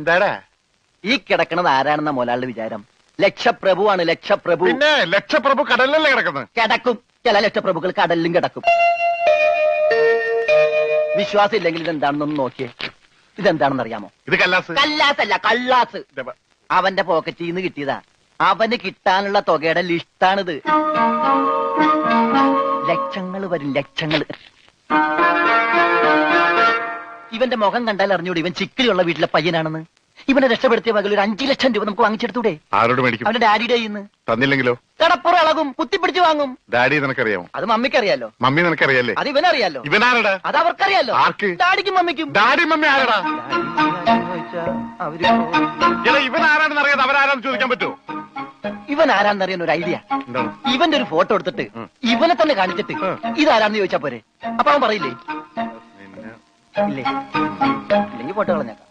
എന്താടാ ഈ കിടക്കണത് ആരാണെന്ന മുതലാളിയുടെ വിചാരം? ലക്ഷപ്രഭുവാണ്, ലക്ഷപ്രഭു. പിന്നെ ലക്ഷപ്രഭു കടലിലല്ലേ കിടക്കുന്നത്? കിടക്കും. ചില ലക്ഷപ്രഭുക്കൾ കടലിലും കിടക്കും. വിശ്വാസം ഇല്ലെങ്കിൽ ഇതെന്താണെന്നൊന്ന് നോക്കിയേ. ഇതെന്താണെന്ന് അറിയാമോ? ഇത് കല്ലാസ്. കല്ലാസല്ല, കള്ളാസ്. അവന്റെ പോക്കറ്റിൽ നിന്ന് കിട്ടിയതാ. അവന് കിട്ടാനുള്ള തുകയുടെ ലിസ്റ്റാണിത്. ലക്ഷങ്ങൾ വരും, ലക്ഷങ്ങൾ. ഇവന്റെ മുഖം കണ്ടാൽ അറിഞ്ഞൂടെ ഇവൻ ചിക്കിലുള്ള വീട്ടിലെ പയ്യനാണെന്ന്. ഇവനെ രക്ഷപ്പെടുത്തിയ മകൾ ഒരു 5 ലക്ഷം രൂപ നമുക്ക് വാങ്ങിച്ചെടുത്തൂടെ? ആരോട് മേടിക്കും? അവന്റെ ഡാഡിയുടെ ഇന്ന്. തന്നില്ലെങ്കിലോ? കടപ്പുറം ഇളകും, കുത്തിപ്പിടിച്ച് വാങ്ങും. ഡാഡി നിനക്കറിയാമോ? അത് മമ്മിക്കറിയാലോ. മമ്മി നിനക്കറിയാലേ? അത് ഇവനറിയാലോ. ഇവനാരടാ? അത് അവർക്കറിയാലോ. ആർക്ക്? ഡാഡിക്കും മമ്മിക്കും. ഡാഡി മമ്മി ആരടാ? ഇവൻ ആരാണെന്ന് അറിയാതെ അവരാരാന്ന് ചോദിക്കാൻ പറ്റുമോ? ഇവൻ ആരാന്നറിയാൻ ഒരു ഐഡിയ. ഇവന്റെ ഒരു ഫോട്ടോ എടുത്തിട്ട് ഇവനെ തന്നെ കാണിച്ചിട്ട് ഇതാരാന്ന് ചോദിച്ചാ പോരെ? അപ്പൊ അവൻ പറയില്ലേ? ഇല്ലേ? ഇല്ലെങ്കിൽ ഫോട്ടോ കളഞ്ഞേക്കാം.